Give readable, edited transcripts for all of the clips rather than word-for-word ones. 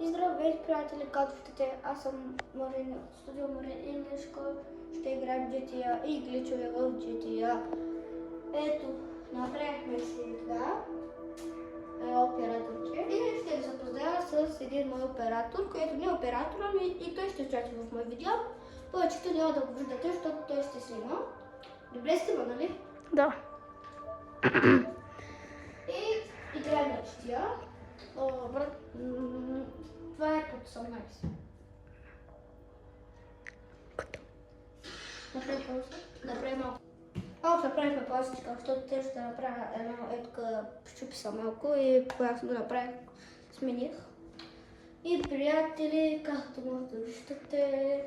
И здравейте, приятели, както сте, аз съм Марин от студио Марин и днеска ще играем GTA и гличове в GTA. Ето, направихме сега операторче и ще ви запозная с един мой оператор, който не е оператор, ами и той ще участва в мой видео. Повечето няма да го виждате, защото той ще снима. Добре сте, нали? Да. И играем на GTA. Това е под 18. Направи пауза. Направи малко. Направихме паузичка, защото те ще направя едно етка, щупи се малко и когато го направих, смених. И приятели, както може да виждате,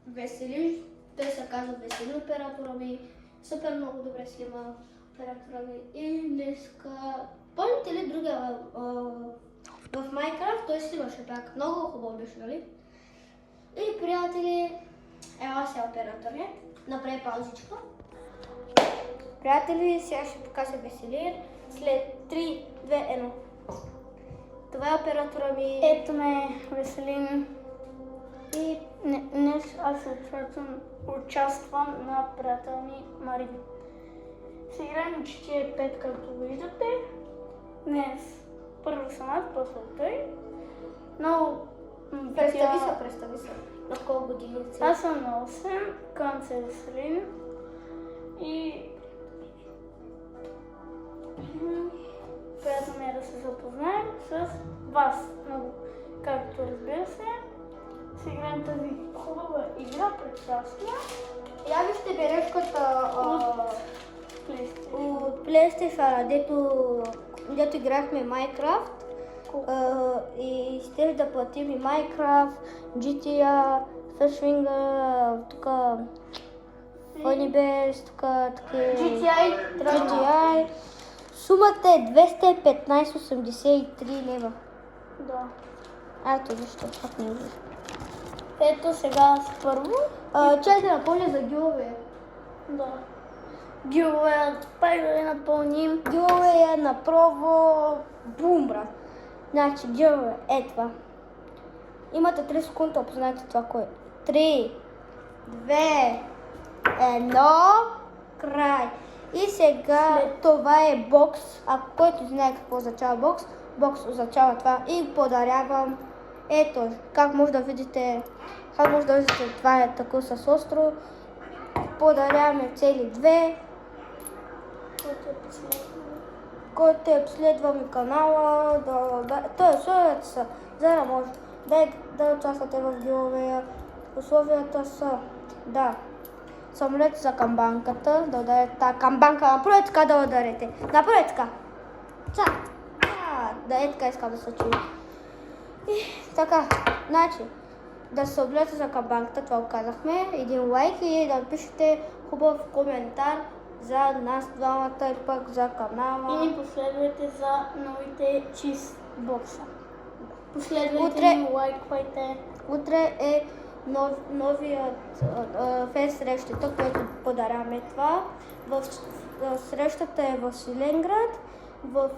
Весели, той се казва Весели оператора ми, супер много добре снима оператора ми и днеска, помните ли другия в Майнкрафт, той снимаше пак, много хубаво беше, нали? И приятели, ела сега оператор е, направи паузичка. Приятели, сега ще покажа Веселир след 3, 2, 1. Това е оператора ми. Ето ме, Веселин. И Днес аз участвам на приятел ми Марин. Сега играем GTA 5, както виждате. Днес първо съм аз, после той. Но представи се. На колко години си? аз съм на 8, казвам се Веселин. И приятно ми е да се запознаем с вас много. Както разбира се, си играем тази хубава игра, прекрасна. Я вижте бележката PlayStation. от PlayStation, дето играхме Minecraft. И ще да платим и Minecraft, GTA, Fishing, тук Honeybase, тук GTI. Сумата е 215,83 лева. Да. Ето защо, как не вижда. Ето сега с първо. Чай да напомня за гилове. Да. Гилове, пак да напълним. Гилове е на прово бум, брат. Значи гилове е това. Имате 3 секунди да опознаете това кое. 3, 2, 1, край. И сега това е бокс. Ако който знае какво означава бокс, бокс означава това. И подарявам. Ето, как може да видите, това е такова с остро. Подаряваме цели 2. Който е последва канала, той е условията за да може да участвате в гилове. Условията са да самолете за камбанката, да ударите тази камбанка, направете така да ударите. Направете така. Да е така искам да се случи. И така, значи, да се облете за камбанката, това го казахме, един лайк и да напишете хубав коментар за нас двамата или пък за канала. И ни последвайте за новите чизбокса. Последвайте Утре- ни, лайквайте. Утре е новият фен срещата, което подаряваме това. Срещата е в Свиленград, в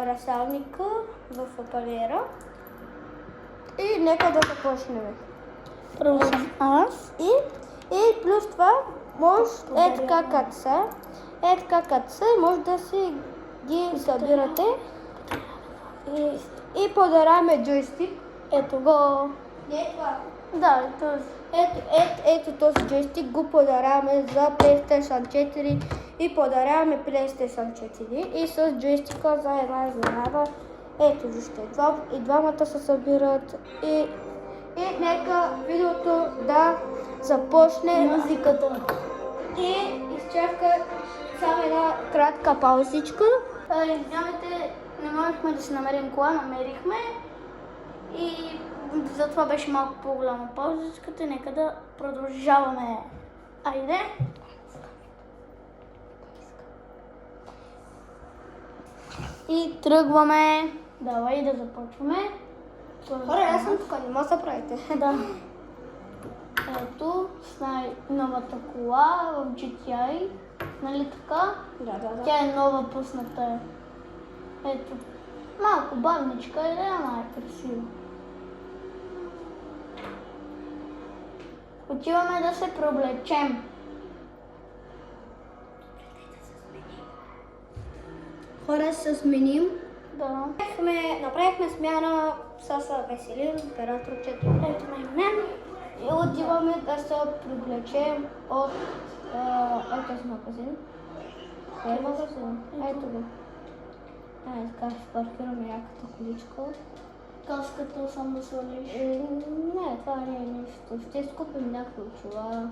Расалника, в Палера. И нека да започнем. Първо съм аз. И плюс това, може така като са, може да си ги събирате. И подаряваме джойстик. Ето го. Не това. Да, този. Ето този джойстик го подаряваме за PlayStation 4 и подаряваме PlayStation 4 и с джойстика за една изненада. Ето вижте, и двамата се събират и нека видеото да започне. Музиката. И изчака само една кратка паузичка. Извинявайте, не можехме да си намерим кола, намерихме. И затова беше малко по-голяма паузичката. Нека да продължаваме. Айде! И тръгваме. Давай да започваме. Хора, аз съм тук, не може да правите. Да. Ето, с най-новата кола в GTI. Нали така? Да. Тя е нова, пусната. Ето. Малко бавничка и да е красиво. Отиваме да се проблечем. Хора се сменим. Да. Направихме смяна с Веселин, императорчето. Ето ме и мен. И отиваме да се привлечем от ето магазин. Кой е магазин? Ето го. Така ще паркираме яката количка. Каската само да свалиш. Не, това не е нищо. Ще скупим някакви очила.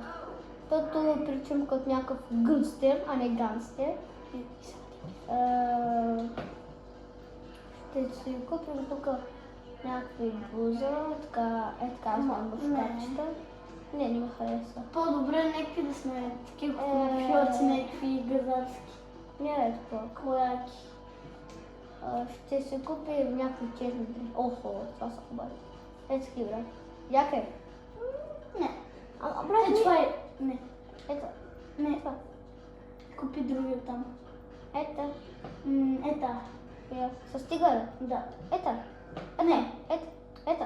Тото причем като някакъв гънстер, а не ганстер. Ще си купим тук някакви блуза, така, така знам бушкачета. Не ми хареса. По-добре нека да сме такива фьорци, някакви газарски. Не е това. Кояки. Ще си купим някакви черни дрехи. Охо, това са хубави. Ето такива, брат. Яка е? Не. Брат, Това е. Не. Ето. Не. Това. Купи други оттам. Ето. Ета. С тигъра. Да. Ето. Не. Ето.